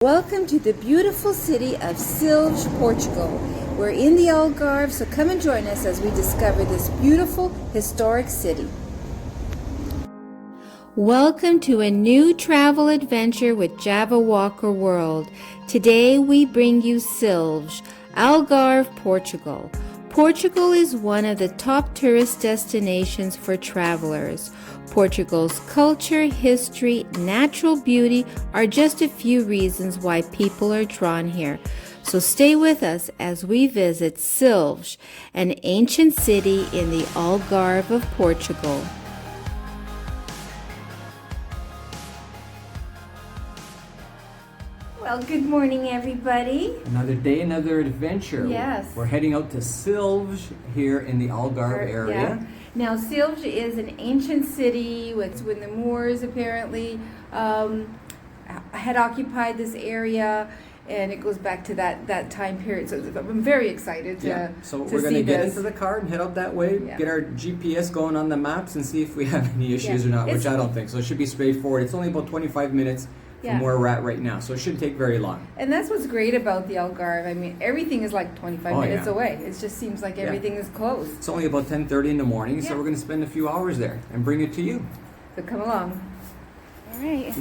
Welcome to the beautiful city of Silves, Portugal. We're in the Algarve, so come and join us as we discover this beautiful historic city. Welcome to a new travel adventure with Java Walker World. Today we bring you Silves, Algarve, Portugal. Portugal is one of the top tourist destinations for travelers. Portugal's culture, history, natural beauty are just a few reasons why people are drawn here. So stay with us as we visit Silves, an ancient city in the Algarve of Portugal. Well, good morning, everybody. Another day, another adventure. Yes. We're heading out to Silves here in the Algarve area. Yeah. Now, Silves is an ancient city when the Moors apparently had occupied this area, and it goes back to that time period. So I'm very excited to So to we're going to see get this. into the car and head out that way, Yeah. get our GPS going on the maps and see if we have any issues Yeah. or not, which It's- I don't think. So it should be straightforward. It's only about 25 minutes from Yeah. where we're at right now, so it shouldn't take very long. And that's what's great about the Algarve. I mean, everything is like 25 Oh, minutes yeah. away. It just seems like everything is close. It's only about 10:30 in the morning, so Yeah. we're going to spend a few hours there and bring it to you. So come along. All right.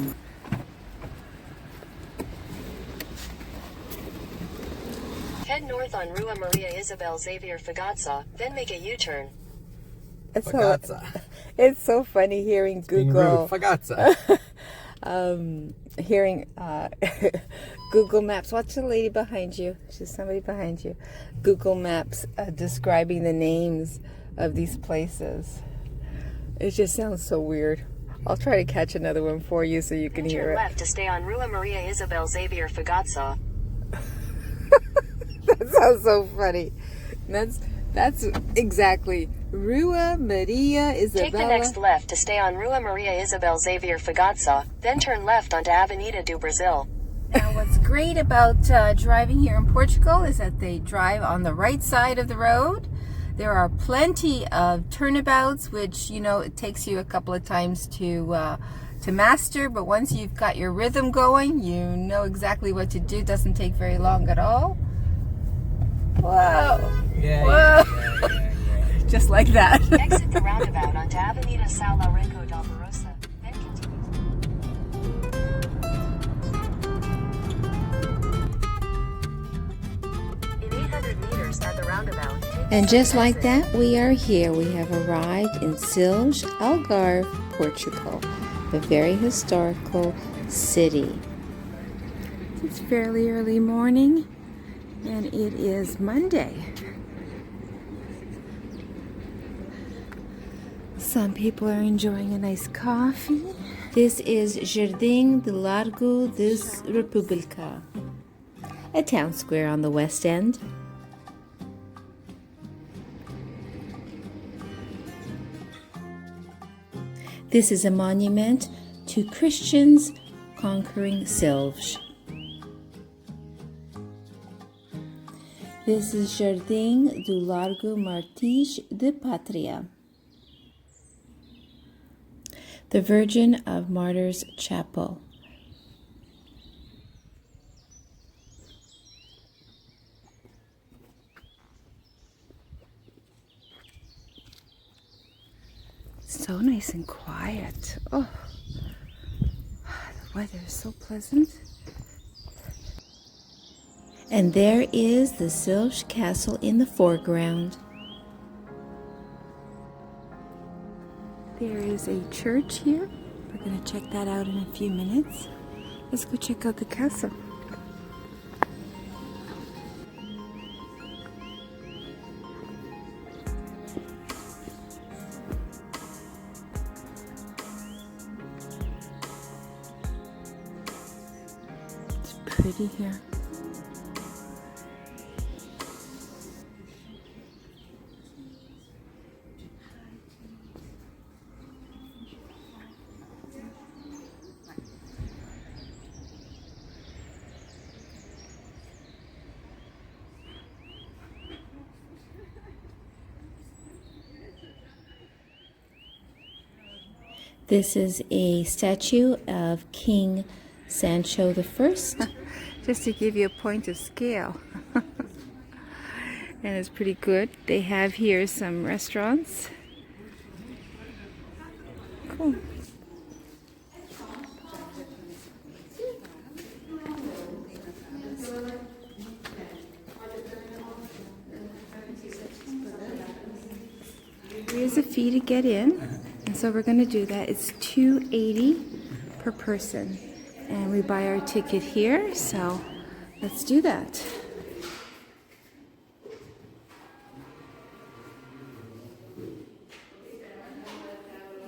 Head north on Rua Maria Isabel Xavier Fagazza, then make a U-turn. It's so funny hearing Google. Fagazza. Hearing Google Maps. Watch the lady behind you. She's somebody behind you. Google Maps describing the names of these places. It just sounds so weird. I'll try to catch another one for you so you can Then hear turn it. left to stay on Rua Maria Isabel Xavier Fagazza. That sounds so funny. That's exactly Rua Maria Isabella. Take the next left to stay on Rua Maria Isabel Xavier Fagazza, then turn left onto Avenida do Brasil. Now, what's great about driving here in Portugal is that they drive on the right side of the road. There are plenty of turnabouts, which, you know, it takes you a couple of times to master, but once you've got your rhythm going, you know exactly what to do. It doesn't take very long at all. Whoa. Whoa. Just like that. Exit the roundabout onto Avenida São Lourenço da Barossa, then continue. In 800 meters at the roundabout, take the And just second like exit. that, we are here. We have arrived in Silves, Algarve, Portugal, a very historical city. It's fairly early morning, and it is Monday. Some people are enjoying a nice coffee. This is Jardim de Largo das República, a town square on the west end. This is a monument to Christians conquering Silves. This is Jardim do Largo Martins de Pátria, the Virgin of Martyrs Chapel. So nice and quiet. Oh, the weather is so pleasant. And there is the Silves Castle in the foreground. There is a church here. We're going to check that out in a few minutes. Let's go check out the castle. It's pretty here. This is a statue of King Sancho I. just to give you a point of scale. And it's pretty good. They have here some restaurants. Cool. Here's a fee to get in, and so we're going to do that. It's $2.80 per person, and we buy our ticket here, so let's do that.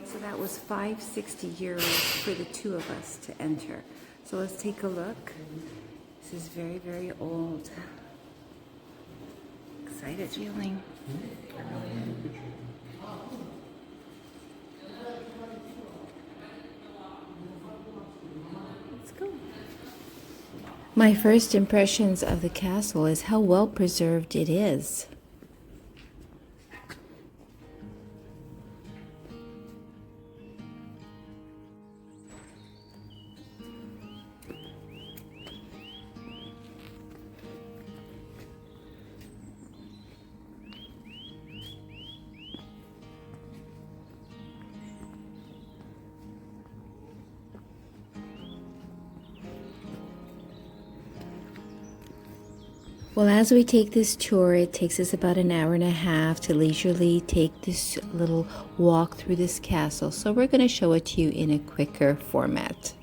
So that was €560 for the two of us to enter. So let's take a look. This is very, very old. Excited feeling. Let's go. My first impressions of the castle is how well preserved it is. Well, as we take this tour, it takes us about an hour and a half to leisurely take this little walk through this castle. So we're going to show it to you in a quicker format.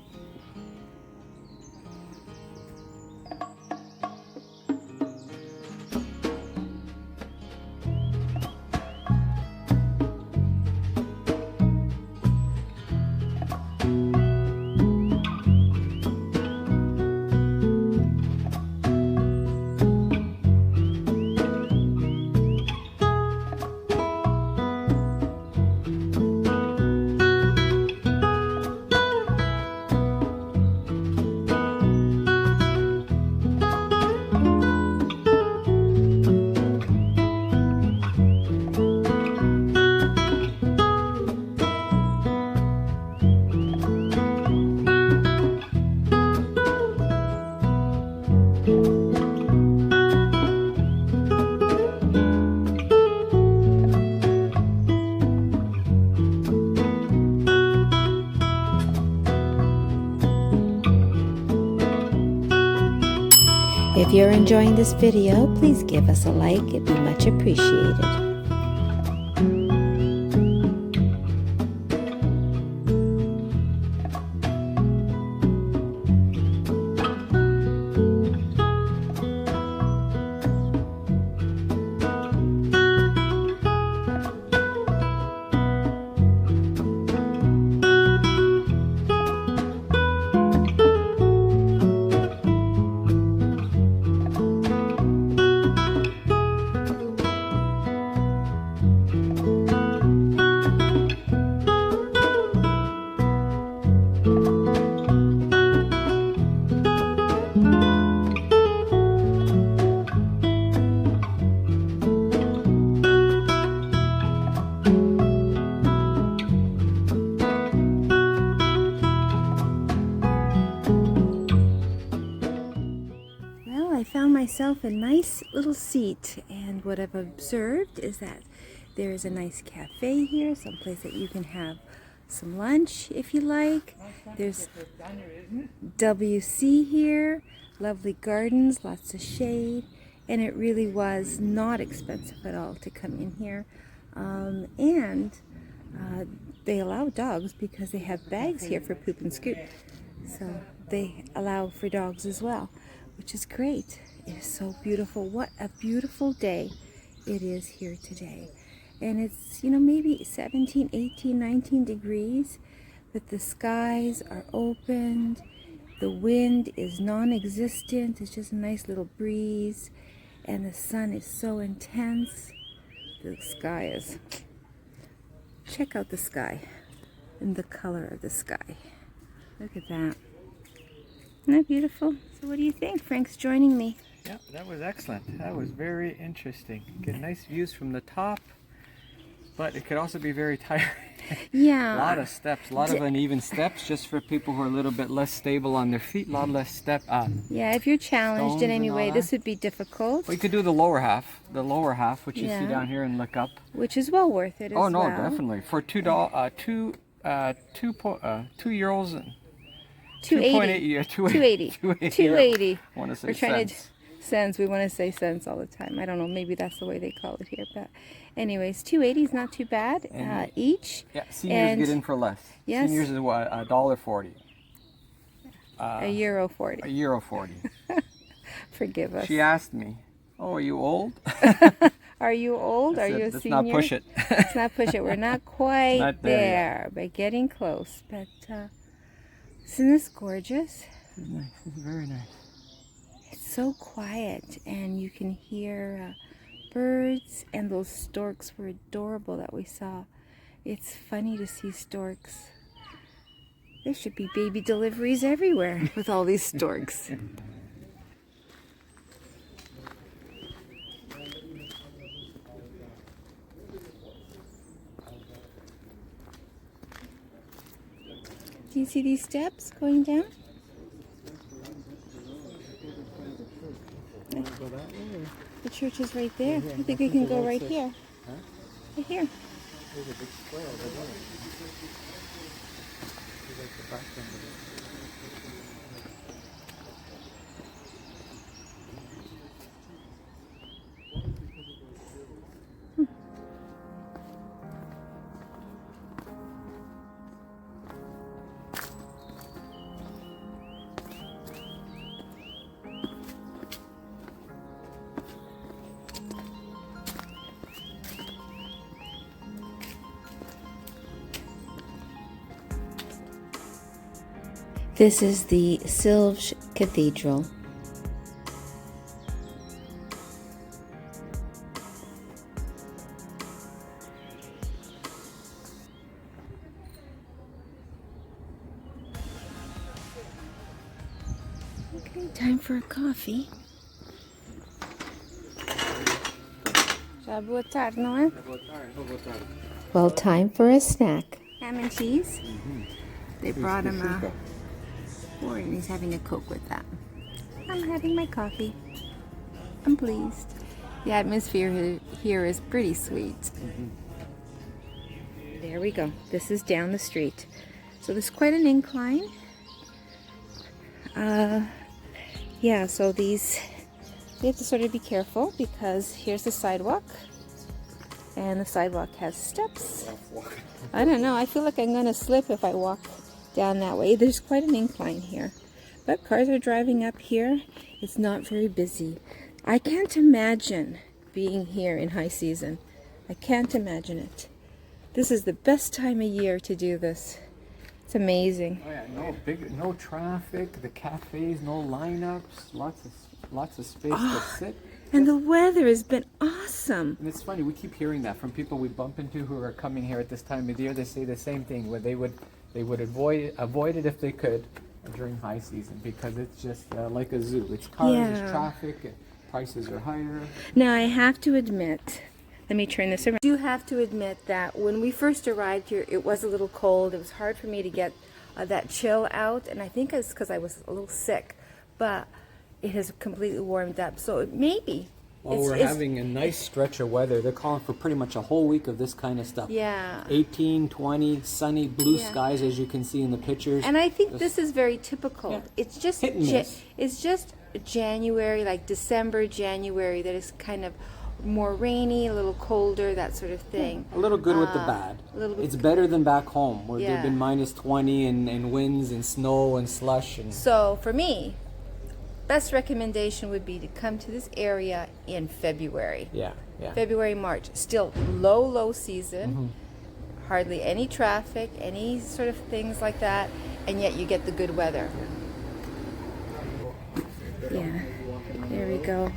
If you're enjoying this video, please give us a like. It'd be much appreciated. I found myself a nice little seat, and what I've observed is that there is a nice cafe here, someplace that you can have some lunch if you like. There's WC here, lovely gardens, lots of shade, and it really was not expensive at all to come in here. They allow dogs because they have bags here for poop and scoop, so they allow for dogs as well, which is great. It is so beautiful. What a beautiful day it is here today. And it's, maybe 17, 18, 19 degrees, but the skies are opened. The wind is non-existent. It's just a nice little breeze. And the sun is so intense. The sky is... Check out the sky and the color of the sky. Look at that. Isn't that beautiful? So what do you think? Frank's joining me. Yeah, that was excellent. That was very interesting. Get nice views from the top, but it could also be very tiring. Yeah. A lot of steps, a lot of uneven steps, just for people who are a little bit less stable on their feet. A lot less step. Yeah, if you're challenged Stones in and any all way, that. this would be difficult, Well, you could do the lower half, which you see Yeah. down here and look up. which is well worth it as Oh no, well. definitely for €2, 2 euros and 280. 2.8 280. 280. I want to say We're trying cents. to cents. We want to say cents all the time. I don't know. Maybe that's the way they call it here. But anyways, 280 is not too bad each. Yeah, seniors And- get in for less. Yes. Seniors is what, $1.40. €1.40. €1.40. Forgive us. She asked me, "Oh, are you old?" Are you old? I Are said, you a "Let's senior? not push it." Let's not push it. We're not quite Not there there, but getting close. But isn't this gorgeous? This is nice. This is very nice. It's so quiet, and you can hear birds, and those storks were adorable that we saw. It's funny to see storks. There should be baby deliveries everywhere with all these storks. Do you see these steps going down? The church is right there. I think we can go right here. Right here. This is the Silves Cathedral. Okay, time for a coffee. Já boa tarde, não é? Well, time for a snack. Ham and cheese. They brought him a fork and he's having a Coke with that. I'm having my coffee. I'm pleased. The atmosphere here is pretty sweet. There we go. This is down the street. So there's quite an incline. Yeah, so these, we have to sort of be careful because here's the sidewalk. And the sidewalk has steps. I don't know. I feel like I'm going to slip if I walk down that way. There's quite an incline here. But cars are driving up here. It's not very busy. I can't imagine being here in high season. I can't imagine it. This is the best time of year to do this. It's amazing. Oh yeah, no traffic. The cafes, no lineups. Lots of space to sit. And the weather has been awesome. And it's funny, we keep hearing that from people we bump into who are coming here at this time of the year. They say the same thing, where they would avoid it if they could during high season because it's just like a zoo. It's cars, Yeah. it's traffic, prices are higher. Now I have to admit, let me turn this around. I do have to admit that when we first arrived here, it was a little cold. It was hard for me to get that chill out, and I think it's because I was a little sick. But it has completely warmed up, so it may be. Well, we're having a nice stretch of weather. They're calling for pretty much a whole week of this kind of stuff. Yeah. 18, 20, sunny, blue Yeah. skies, as you can see in the pictures. And I think this is very typical. Yeah. It's just Hit and miss. it's just January, like December, January, that is kind of more rainy, a little colder, that sort of thing. A little good with the bad. a little bit- It's better than back home, where Yeah. they've been minus 20 and winds and snow and slush. And So for me, best recommendation would be to come to this area in February. yeah. February, March. Still low season. Hardly any traffic, any sort of things like that, and yet you get the good weather. Yeah, there we go.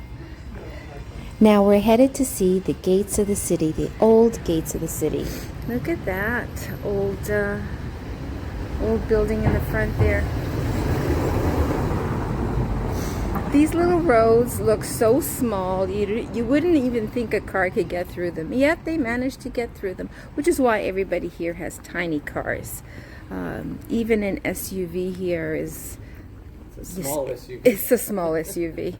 Now we're headed to see the gates of the city, the old gates of the city. Look at that old building in the front there. These little roads look so small, you wouldn't even think a car could get through them. Yet they managed to get through them, which is why everybody here has tiny cars. Even an SUV here is... It's a small SUV. It's a small SUV.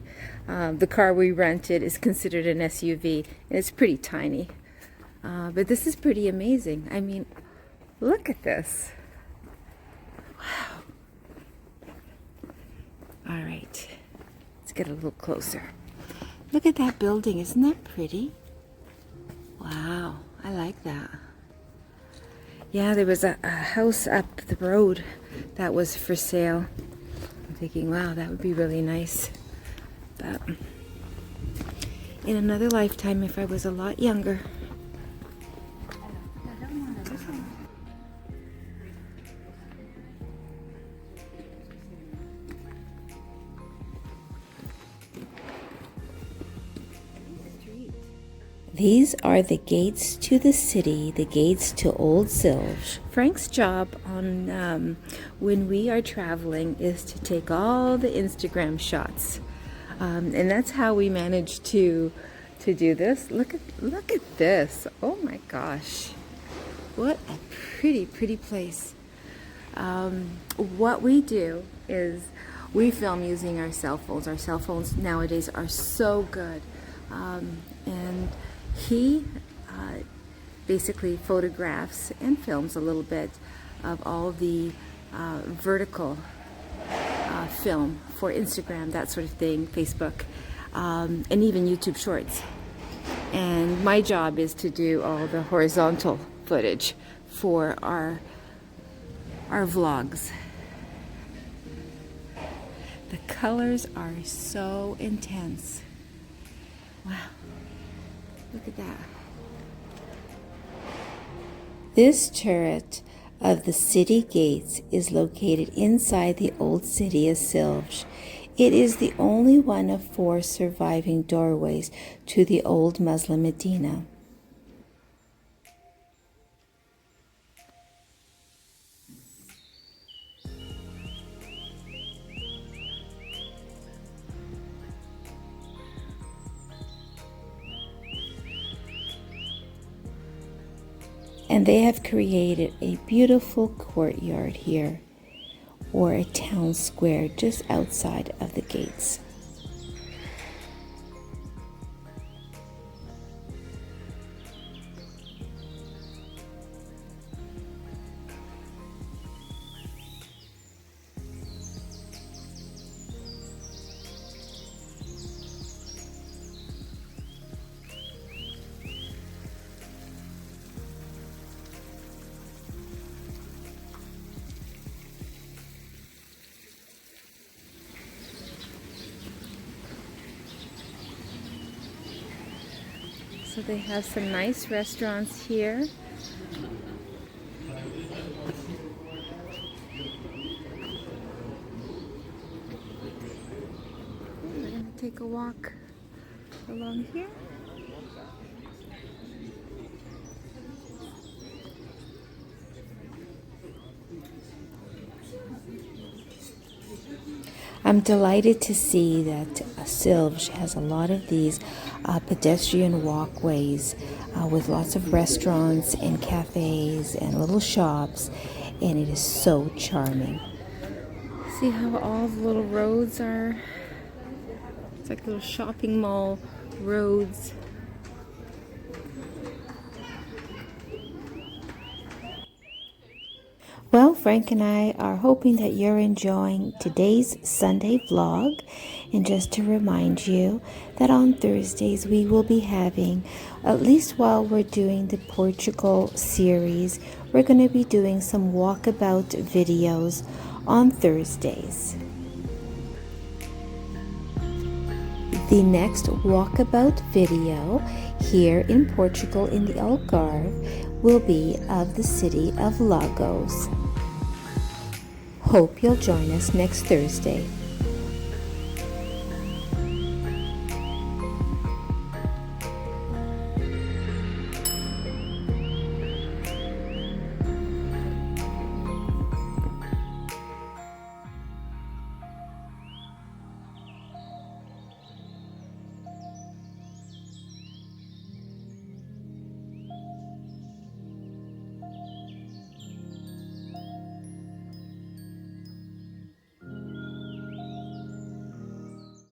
The car we rented is considered an SUV, and it's pretty tiny. But this is pretty amazing. I mean, look at this. Wow. All right. Let's get a little closer. Look at that building. Isn't that pretty? Wow. I like that. Yeah, there was a house up the road that was for sale. I'm thinking, wow, that would be really nice. But in another lifetime, if I was a lot younger. These are the gates to the city, the gates to Old Silves. Frank's job on when we are traveling is to take all the Instagram shots, and that's how we managed to do this. Look at this! Oh my gosh, what a pretty place. What we do is we film using our cell phones. Our cell phones nowadays are so good, and he basically photographs and films a little bit of all the vertical film for Instagram, that sort of thing, Facebook, and even YouTube Shorts. And my job is to do all the horizontal footage for our vlogs. The colors are so intense. Wow. Look at that. This turret of the city gates is located inside the old city of Silves. It is the only one of 4 surviving doorways to the old Muslim Medina. And they have created a beautiful courtyard here, or a town square just outside of the gates. So they have some nice restaurants here. We're going to take a walk along here. I'm delighted to see that Silves has a lot of these pedestrian walkways with lots of restaurants and cafes and little shops, and it is so charming. See how all the little roads are? It's like little shopping mall roads. Well, Frank and I are hoping that you're enjoying today's Sunday vlog. And just to remind you that on Thursdays we will be having, at least while we're doing the Portugal series, we're going to be doing some walkabout videos on Thursdays. The next walkabout video here in Portugal in the Algarve will be of the city of Lagos. Hope you'll join us next Thursday.